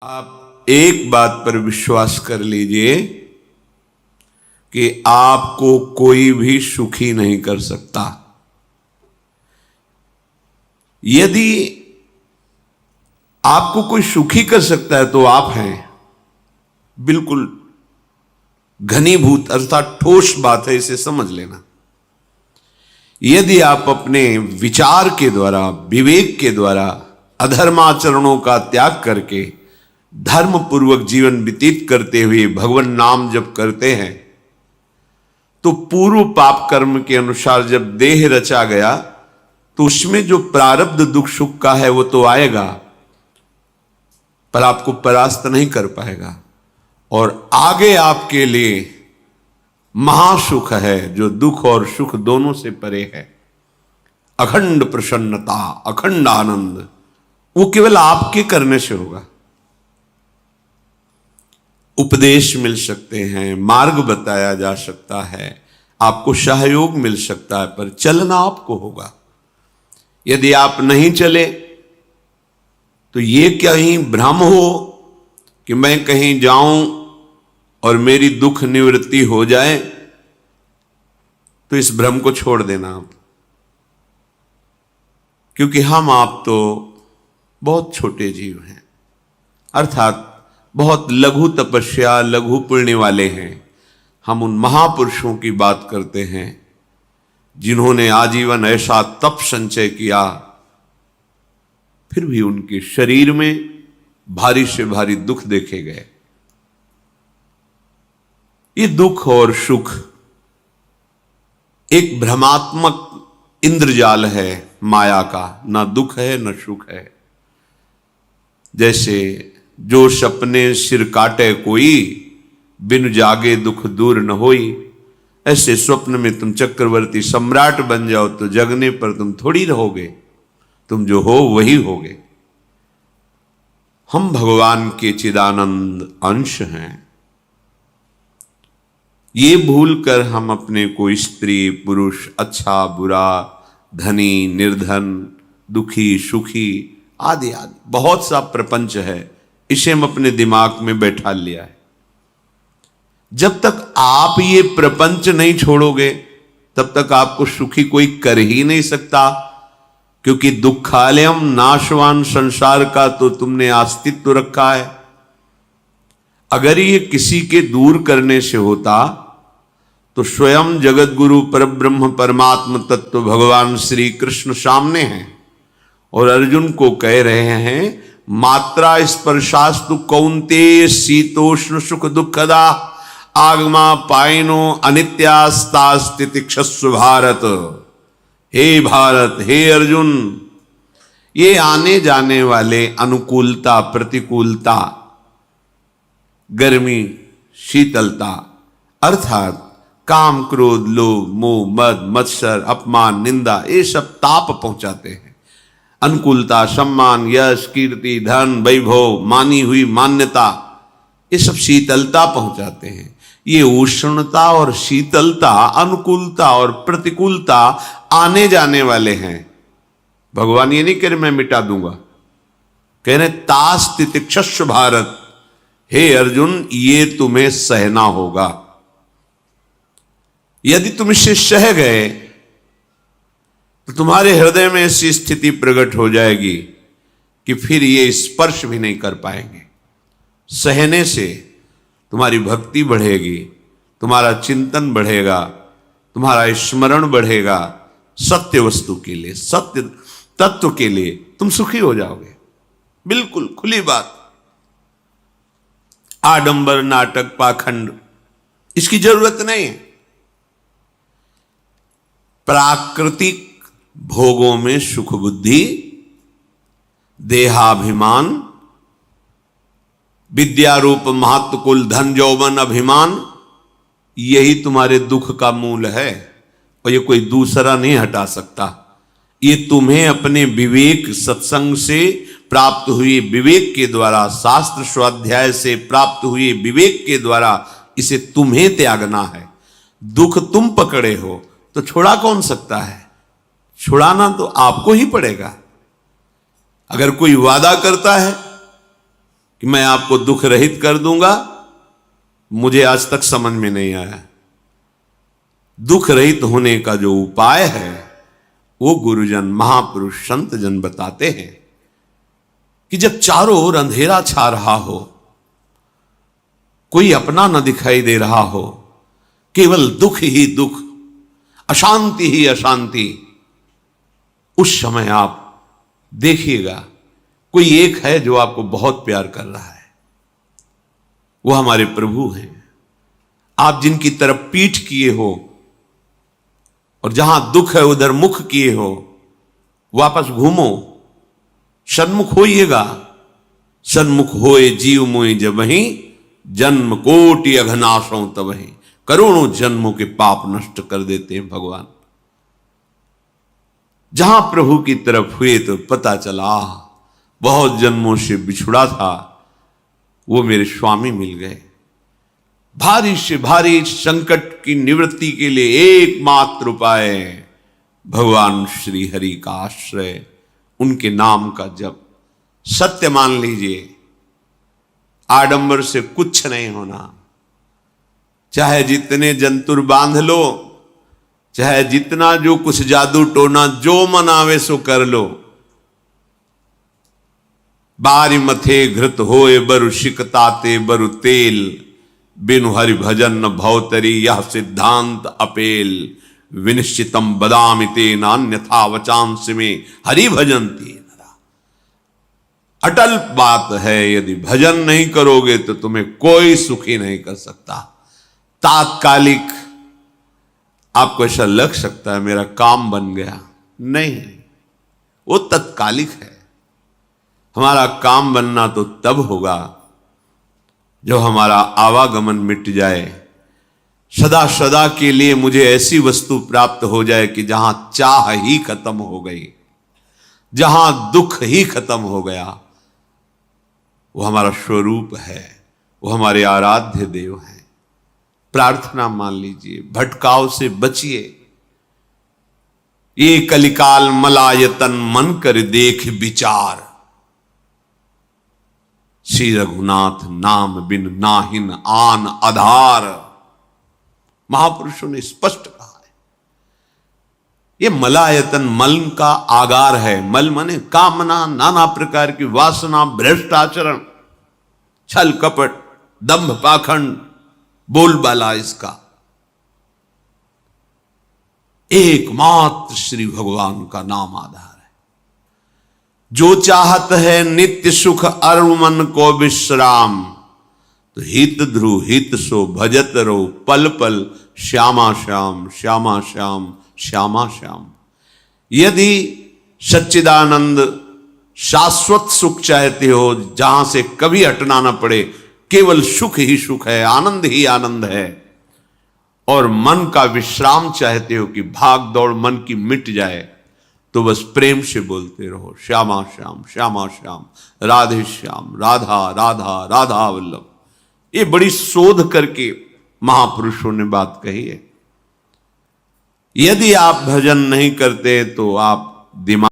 आप एक बात पर विश्वास कर लीजिए कि आपको कोई भी सुखी नहीं कर सकता। यदि आपको कोई सुखी कर सकता है तो आप हैं। बिल्कुल घनीभूत अर्थात ठोस बात है, इसे समझ लेना। यदि आप अपने विचार के द्वारा, विवेक के द्वारा अधर्माचरणों का त्याग करके धर्म पूर्वक जीवन व्यतीत करते हुए भगवान नाम जप करते हैं, तो पूर्व पाप कर्म के अनुसार जब देह रचा गया तो उसमें जो प्रारब्ध दुख सुख का है वो तो आएगा, पर आपको परास्त नहीं कर पाएगा। और आगे आपके लिए महासुख है जो दुख और सुख दोनों से परे है। अखंड प्रसन्नता, अखंड आनंद, वो केवल आपके करने से होगा। उपदेश मिल सकते हैं, मार्ग बताया जा सकता है, आपको सहयोग मिल सकता है, पर चलना आपको होगा। यदि आप नहीं चले तो ये कहीं भ्रम हो कि मैं कहीं जाऊं और मेरी दुख निवृत्ति हो जाए, तो इस भ्रम को छोड़ देना आप। क्योंकि हम आप तो बहुत छोटे जीव हैं, अर्थात बहुत लघु तपस्या, लघु पुण्य वाले हैं। हम उन महापुरुषों की बात करते हैं जिन्होंने आजीवन ऐसा तप संचय किया, फिर भी उनके शरीर में भारी से भारी दुख देखे गए। ये दुख और सुख एक भ्रमात्मक इंद्रजाल है माया का, ना दुख है न सुख है। जैसे जो सपने सिर काटे कोई, बिन जागे दुख दूर न होई। ऐसे स्वप्न में तुम चक्रवर्ती सम्राट बन जाओ तो जगने पर तुम थोड़ी रहोगे, तुम जो हो वही होगे। हम भगवान के चिदानंद अंश हैं। ये भूलकर हम अपने को स्त्री पुरुष, अच्छा बुरा, धनी निर्धन, दुखी सुखी आदि आदि बहुत सा प्रपंच है, इसे हम अपने दिमाग में बैठा लिया है। जब तक आप ये प्रपंच नहीं छोड़ोगे तब तक आपको सुखी कोई कर ही नहीं सकता। क्योंकि दुखालयम नाशवान संसार का तो तुमने अस्तित्व रखा है। अगर ये किसी के दूर करने से होता तो स्वयं जगत गुरु परब्रह्म परमात्म तत्व भगवान श्री कृष्ण सामने हैं और अर्जुन को कह रहे हैं, मात्रा स्पर्शास्तु कौन्तेय शीतोष्ण सुख दुखदा आगमा पायनो अनित्यास्तास्तितिक्षस्व भारत। हे भारत, हे अर्जुन, ये आने जाने वाले अनुकूलता प्रतिकूलता, गर्मी शीतलता, अर्थात काम क्रोध लोभ मोह मद मत्सर अपमान निंदा, ये सब ताप पहुंचाते हैं। अनुकूलता सम्मान यश कीर्ति धन वैभव, मानी हुई मान्यता, ये सब शीतलता पहुंचाते हैं। ये उष्णता और शीतलता, अनुकूलता और प्रतिकूलता आने जाने वाले हैं। भगवान ये नहीं कह रहे मैं मिटा दूंगा, कह रहे तास तितिक्षस्व भारत। हे अर्जुन, ये तुम्हें सहना होगा। यदि तुम इसे सह गए तो तुम्हारे हृदय में ऐसी स्थिति प्रकट हो जाएगी कि फिर ये स्पर्श भी नहीं कर पाएंगे। सहने से तुम्हारी भक्ति बढ़ेगी, तुम्हारा चिंतन बढ़ेगा, तुम्हारा स्मरण बढ़ेगा। सत्य वस्तु के लिए, सत्य तत्व के लिए तुम सुखी हो जाओगे। बिल्कुल खुली बात। आडंबर नाटक पाखंड इसकी जरूरत नहीं है। प्राकृतिक भोगों में सुख बुद्धि, देहाभिमान, विद्यारूप महत्व कुल धन यौवन अभिमान, यही तुम्हारे दुख का मूल है और ये कोई दूसरा नहीं हटा सकता। ये तुम्हें अपने विवेक सत्संग से प्राप्त हुए विवेक के द्वारा, शास्त्र स्वाध्याय से प्राप्त हुए विवेक के द्वारा इसे तुम्हें त्यागना है। दुख तुम पकड़े हो तो छुड़ा कौन सकता है? छुड़ाना तो आपको ही पड़ेगा। अगर कोई वादा करता है कि मैं आपको दुख रहित कर दूंगा, मुझे आज तक समझ में नहीं आया। दुख रहित होने का जो उपाय है वो गुरुजन, महापुरुष, संत जन बताते हैं कि जब चारों ओर अंधेरा छा रहा हो, कोई अपना न दिखाई दे रहा हो, केवल दुख ही दुख, अशांति ही अशांति, उस समय आप देखिएगा कोई एक है जो आपको बहुत प्यार कर रहा है। वो हमारे प्रभु हैं। आप जिनकी तरफ पीठ किए हो और जहां दुख है उधर मुख किए हो, वापस घूमो, सन्मुख होइएगा। सन्मुख होए जीव मोहि जबहि, जन्म कोटि अघनाशों तबहि। करोड़ों जन्मों के पाप नष्ट कर देते हैं भगवान। जहां प्रभु की तरफ हुए तो पता चला बहुत जन्मों से बिछुड़ा था, वो मेरे स्वामी मिल गए। भारी से भारी संकट की निवृत्ति के लिए एकमात्र उपाय भगवान श्री हरि का आश्रय, उनके नाम का जप। सत्य मान लीजिए, आडंबर से कुछ नहीं होना। चाहे जितने जंतुर बांध लो, चाहे जितना जो कुछ जादू टोना जो मनावे सो कर लो, बारी मथे घृत होए बरु शिकताते बरु तेल, बिनु हरि भजन न भवतरी यह सिद्धांत अपेल। विनिश्चितम बदामिते नान्यथा वचांस में हरि भजंती नरा। अटल बात है, यदि भजन नहीं करोगे तो तुम्हें कोई सुखी नहीं कर सकता। तात्कालिक आपको ऐसा लग सकता है मेरा काम बन गया, नहीं, वो तत्कालिक है। हमारा काम बनना तो तब होगा जो हमारा आवागमन मिट जाए, सदा सदा के लिए मुझे ऐसी वस्तु प्राप्त हो जाए कि जहां चाह ही खत्म हो गई, जहां दुख ही खत्म हो गया। वो हमारा स्वरूप है, वो हमारे आराध्य देव हैं। प्रार्थना मान लीजिए, भटकाव से बचिए। ये कलिकाल मलायतन मन कर देख विचार, श्री रघुनाथ नाम बिन नाहिन आन आधार। महापुरुषों ने स्पष्ट कहा है। ये मलायतन मल का आगार है। मल माने कामना, नाना प्रकार की वासना, भ्रष्ट आचरण, छल कपट, दंभ पाखंड, बोलबाला, इसका एकमात्र श्री भगवान का नाम आधार है। जो चाहत है नित्य सुख अरु मन को विश्राम, तो हित ध्रुव हित सो भजत रो पल पल श्यामा श्याम श्यामा श्याम श्यामा श्याम। यदि सच्चिदानंद शाश्वत सुख चाहते हो, जहां से कभी हटना ना पड़े, केवल सुख ही सुख है, आनंद ही आनंद है, और मन का विश्राम चाहते हो कि भाग दौड़ मन की मिट जाए, तो बस प्रेम से बोलते रहो श्यामा श्याम श्यामा श्याम, राधे श्याम, राधा राधा राधा वल्लभ। ये बड़ी शोध करके महापुरुषों ने बात कही है। यदि आप भजन नहीं करते तो आप दिमाग